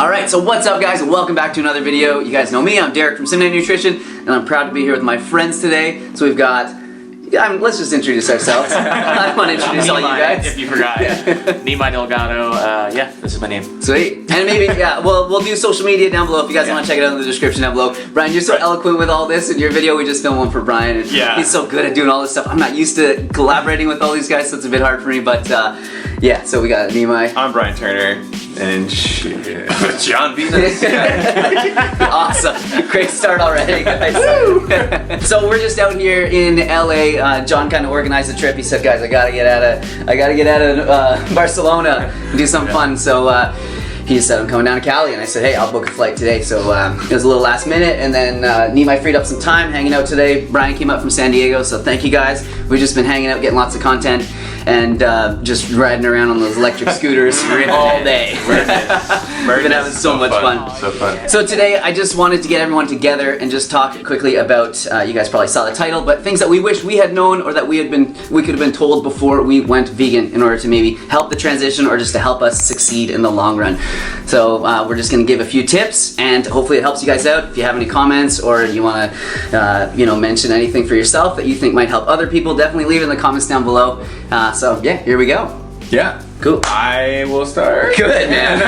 Alright, so what's up guys, and welcome back to another video. You guys know me, I'm Derek from Simnite Nutrition, and I'm proud to be here with my friends today. So we've got, let's just introduce ourselves. I don't want to introduce all you guys. If you forgot. Nimai Delgado, yeah, this is my name. Sweet. And maybe, we'll do social media down below if you guys want to check it out in the description down below. Brian, you're so eloquent with all this. In your video, we just filmed one for Brian, and he's so good at doing all this stuff. I'm not used to collaborating with all these guys, so it's a bit hard for me, but yeah, so we got Nimai. I'm Brian Turner. And John Venus. Awesome. Great start already, guys. So we're just out here in LA. John kind of organized the trip. He said, guys, I gotta get out of Barcelona and do something fun. So he said, I'm coming down to Cali, and I said, hey, I'll book a flight today. So it was a little last minute, and then Nimai freed up some time hanging out today. Brian came up from San Diego, so thank you guys. We've just been hanging out, getting lots of content, and just riding around on those electric scooters all day. We've been having so much fun. So fun. So today I just wanted to get everyone together and just talk quickly about, you guys probably saw the title, but things that we wish we had known or that we could have been told before we went vegan in order to maybe help the transition or just to help us succeed in the long run. So we're just going to give a few tips, and hopefully it helps you guys out. If you have any comments or you want to mention anything for yourself that you think might help other people, definitely leave it in the comments down below. So yeah, here we go. Yeah. Cool. I will start. Good, man.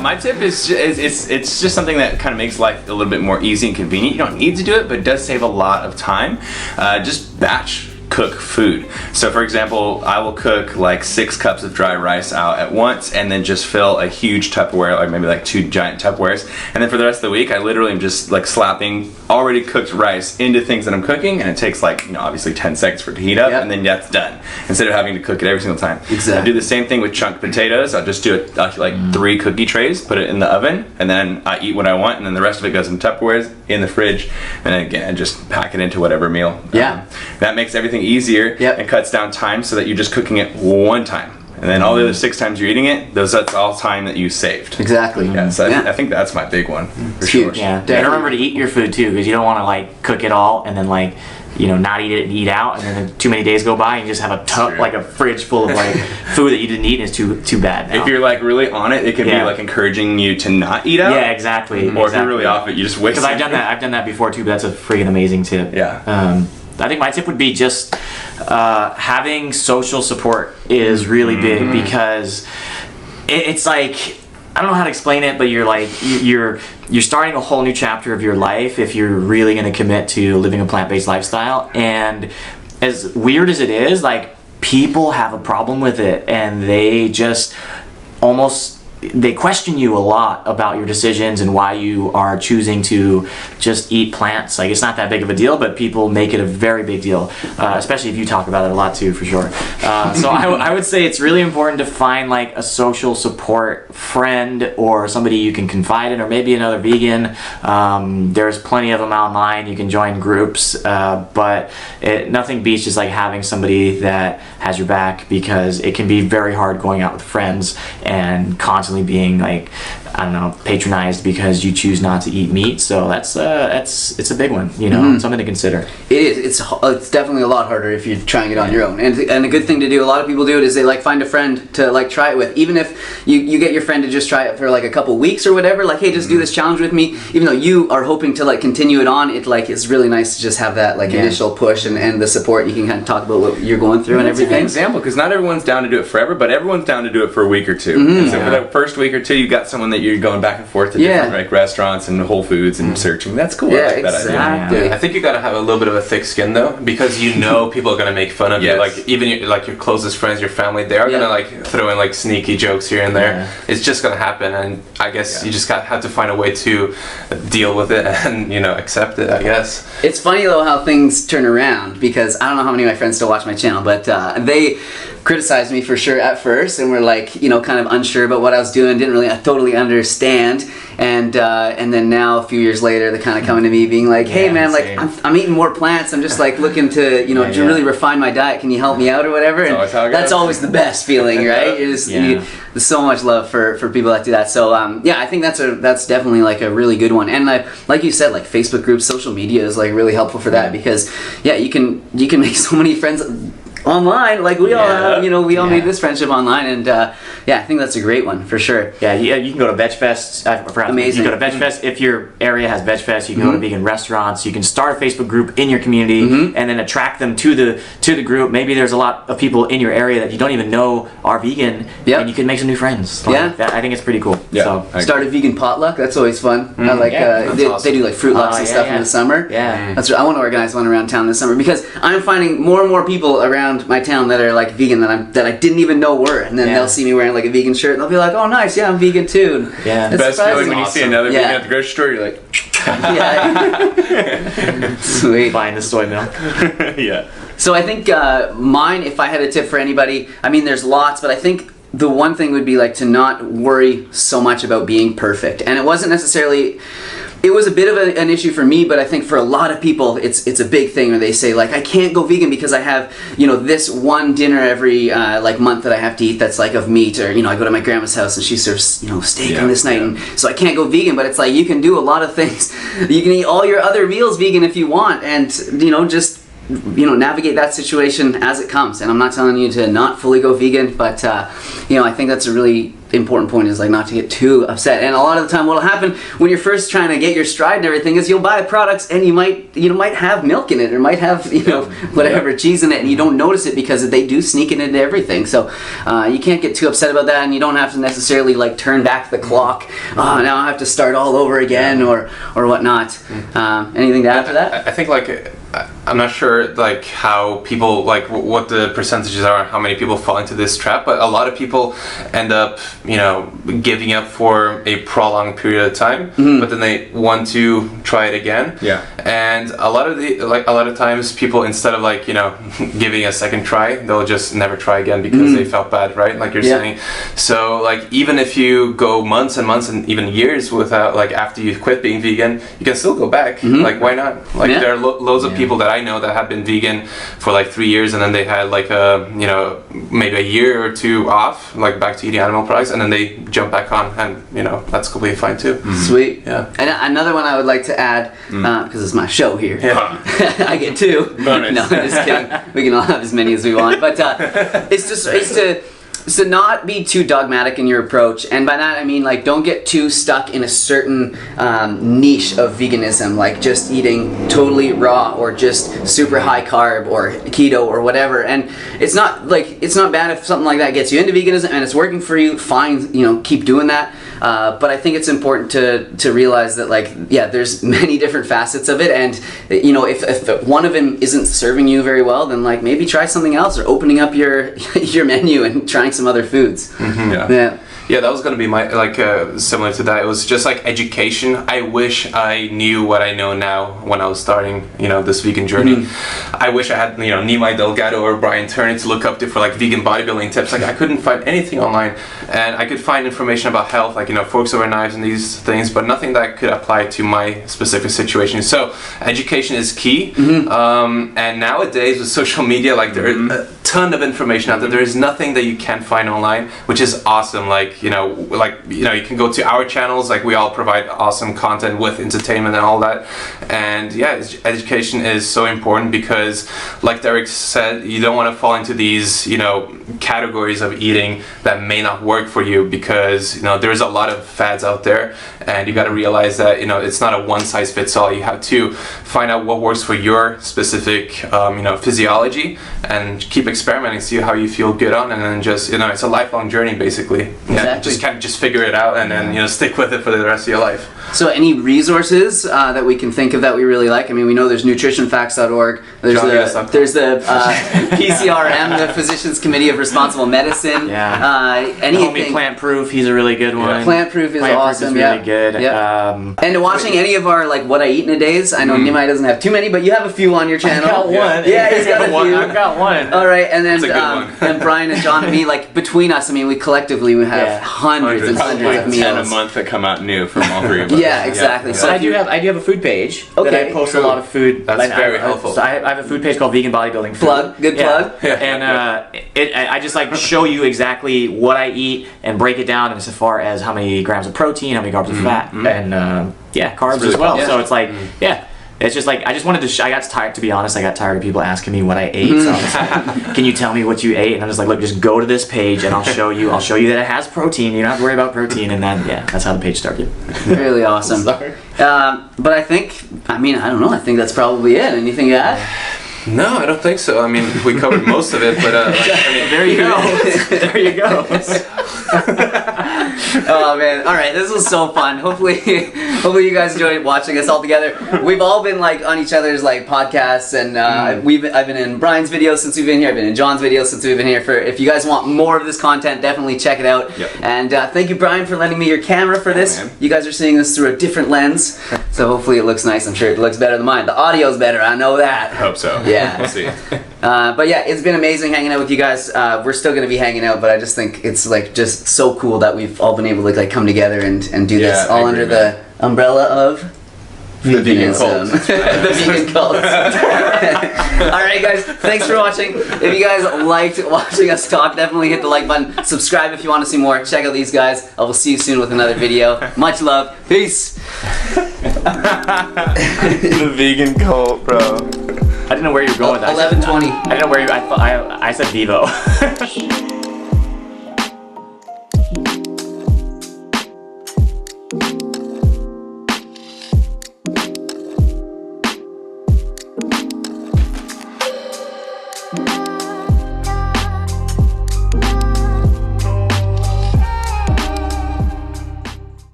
My tip is it's just something that kind of makes life a little bit more easy and convenient. You don't need to do it, but it does save a lot of time. Just batch cook food. So for example, I will cook like 6 cups of dry rice out at once, and then just fill a huge Tupperware, like maybe like 2 giant Tupperwares, and then for the rest of the week I literally am just like slapping already cooked rice into things that I'm cooking, and it takes like, obviously 10 seconds for it to heat up, and then that's done, instead of having to cook it every single time. Exactly. I do the same thing with chunked potatoes. I'll just do it like 3 cookie trays, put it in the oven, and then I eat what I want, and then the rest of it goes in Tupperwares in the fridge, and then again just pack it into whatever meal. That makes everything easier and cuts down time, so that you're just cooking it one time, and then all the other 6 times you're eating it, that's all time that you saved. Exactly. Yeah, so I think that's my big one for sure. Yeah, and remember to eat your food too, because you don't want to like cook it all and then like not eat it and eat out, and then too many days go by and you just have a fridge full of like food that you didn't eat, and it's too bad now. If you're like really on it, it can be like encouraging you to not eat out. Yeah, exactly. Or if you're really off it, you just waste it. Because I've done that before too, but that's a freaking amazing tip. Yeah. I think my tip would be just having social support is really big, because it's like, I don't know how to explain it, but you're like you're starting a whole new chapter of your life if you're really going to commit to living a plant-based lifestyle. And as weird as it is, like, people have a problem with it, and they just they question you a lot about your decisions and why you are choosing to just eat plants. Like, it's not that big of a deal, but people make it a very big deal, especially if you talk about it a lot too, for sure. So I would say it's really important to find like a social support friend or somebody you can confide in, or maybe another vegan. There's plenty of them online. You can join groups, but nothing beats just like having somebody that has your back, because it can be very hard going out with friends and constantly being like, I don't know, patronized because you choose not to eat meat. So it's a big one, something to consider. It is. It's definitely a lot harder if you're trying it on your own. And a good thing to do, a lot of people do it, is they like find a friend to like try it with. Even if you get your friend to just try it for like a couple weeks or whatever, like, hey, just do this challenge with me. Even though you are hoping to like continue it on, it's really nice to just have that like initial push and the support. You can kind of talk about what you're going through and everything. It's a good example, because not everyone's down to do it forever, but everyone's down to do it for a week or two. And so for that first week or two, you got someone that you're going back and forth to different like restaurants and Whole Foods and searching. That's cool. Yeah, I like that exactly. idea. I think you gotta have a little bit of a thick skin though, because people are gonna make fun of you. Like even your closest friends, your family, they are gonna like throw in like sneaky jokes here and there. It's just gonna happen, and I guess you just have to find a way to deal with it and accept it, I guess. It's funny though how things turn around, because I don't know how many of my friends still watch my channel, but they criticized me for sure at first, and were like, kind of unsure about what I was doing, didn't really totally understand, and then now a few years later, they're kind of coming to me being like, hey man, like I'm eating more plants, I'm just like looking to to really refine my diet, can you help me out or whatever? And that's always the best feeling, right? There's so much love for people that do that. So I think that's definitely like a really good one. And like you said, like Facebook groups, social media is like really helpful for that, because you can make so many friends online, like we all have, we all made this friendship online, and Yeah, I think that's a great one for sure. Yeah, you can go to VegFest. I forgot. Amazing. You can go to VegFest if your area has VegFest. You can go to vegan restaurants. You can start a Facebook group in your community and then attract them to the group. Maybe there's a lot of people in your area that you don't even know are vegan, Yep. and you can make some new friends. Yeah. I think it's pretty cool. Yeah. So, Start a vegan potluck. That's always fun. I like Yeah, they do like fruit lucks and stuff in the summer. Yeah. I want to organize one around town this summer because I'm finding more and more people around my town that are like vegan that I didn't even know were, and then Yeah. they'll see me wearing like a vegan shirt and they'll be like, "Oh, nice, yeah, I'm vegan too." And Yeah. it's Best surprising. feeling when you see another Yeah. vegan at the grocery store, you're like, Yeah. Sweet. buying the soy milk. yeah. So I think mine, if I had a tip for anybody, I mean, there's lots, but I think the one thing would be like to not worry so much about being perfect. And it wasn't necessarily. It was a bit of an issue for me, but I think for a lot of people, it's a big thing where they say like, I can't go vegan because I have, this one dinner every like month that I have to eat that's like of meat, or I go to my grandma's house and she serves steak on this night, and so I can't go vegan. But it's like you can do a lot of things. You can eat all your other meals vegan if you want, and just navigate that situation as it comes. And I'm not telling you to not fully go vegan, but I think that's a really important point, is like not to get too upset. And a lot of the time what'll happen when you're first trying to get your stride and everything is you'll buy products and you might have milk in it, or might have whatever cheese in it, and you don't notice it because they do sneak it into everything. So you can't get too upset about that, and you don't have to necessarily like turn back the clock. Oh, now I have to start all over again, or whatnot. Anything to add to that? I think like I'm not sure like how people like what the percentages are, how many people fall into this trap, but a lot of people end up giving up for a prolonged period of time, but then they want to try it again. Yeah. And a lot of times people, instead of like giving a second try, they'll just never try again because they felt bad, right? Like you're saying. So like even if you go months and months and even years without, like after you quit being vegan, you can still go back. Like why not? Like there are loads of people that I know that have been vegan for like 3 years, and then they had like maybe a year or two off, like back to eating animal products, and then they jump back on, and that's completely fine too. Sweet. Yeah. And another one I would like to add, because it's my show here. Yeah. I get two. Bonus. No, I'm just kidding. We can all have as many as we want. But it's to not be too dogmatic in your approach. And by that I mean like don't get too stuck in a certain niche of veganism, like just eating totally raw or just super high carb or keto or whatever. And it's not bad if something like that gets you into veganism and it's working for you, fine, keep doing that. But I think it's important to realize that there's many different facets of it, and if one of them isn't serving you very well, then like maybe try something else, or opening up your menu and trying some other foods. Yeah, that was gonna be my similar to that. It was just like education. I wish I knew what I know now when I was starting, this vegan journey. I wish I had, Nimai Delgado or Brian Turney to look up to for like vegan bodybuilding tips. Like I couldn't find anything online, and I could find information about health, like forks over knives and these things, but nothing that could apply to my specific situation. So education is key. And nowadays with social media, like there are a ton of information out there. There is nothing that you can't find online, which is awesome. You can go to our channels, like we all provide awesome content with entertainment and all that. And yeah, education is so important because like Derek said, you don't want to fall into these categories of eating that may not work for you, because there's a lot of fads out there, and you got to realize that it's not a one size fits all. You have to find out what works for your specific physiology, and keep experimenting, see how you feel good on, and then just it's a lifelong journey basically. Yeah, just kind of just figure it out, and then stick with it for the rest of your life. So any resources that we can think of that we really like? I mean, we know there's nutritionfacts.org. There's the PCRM, the Physicians Committee of Responsible Medicine. Yeah. Anything. Plant Proof, he's a really good one. Plant Proof is awesome. Is really good. Yep. And watching any of our what I eat in a days. I know Nimai doesn't have too many, but you have a few on your channel. I got one. Yeah, he's got a few. I've got one. All right, and then That's a good one. and Brian and John and me, between us, I mean, we collectively have hundreds and hundreds Probably of 10 meals. a month that come out new from all three of us. Yeah, exactly. So I do have a food page that Okay, I post cool. a lot of food. That's very helpful. So I have a food page called Vegan Bodybuilding Food. Plug, good plug. And I just show you exactly what I eat and break it down as far as how many grams of protein, how many grams of fat, and carbs as well. Yeah. So it's It's just like I just wanted to. I got tired. To be honest, I got tired of people asking me what I ate. So I was like, can you tell me what you ate? And I'm just like, look, just go to this page and I'll show you. I'll show you that it has protein. You don't have to worry about protein. And then that's how the page started. Really awesome. But I think, I don't know. I think that's probably it. Anything to add? No, I don't think so. I mean, we covered most of it, but There you go. There you go. Oh man! All right, this was so fun. Hopefully you guys enjoyed watching us all together. We've all been like on each other's like podcasts, and I've been in Brian's videos since we've been here. I've been in John's videos since we've been here. If you guys want more of this content, definitely check it out. Yep. And thank you, Brian, for lending me your camera for this. man. You guys are seeing this through a different lens, so hopefully it looks nice. I'm sure it looks better than mine. The audio's better. I know that. Hope so. Yeah. We'll see. But yeah, it's been amazing hanging out with you guys. We're still gonna be hanging out, but I just think it's like just so cool that we've all been able to like come together and do this Yeah, all I under agree, the umbrella of The vegan veganism. cult. The vegan cult. All right, guys, thanks for watching. If you guys liked watching us talk, definitely hit the like button. Subscribe if you want to see more. Check out these guys. I will see you soon with another video. Much love. Peace. the vegan cult, bro. I didn't know where you were going with that. 11:20. I didn't know where you. I said Vivo.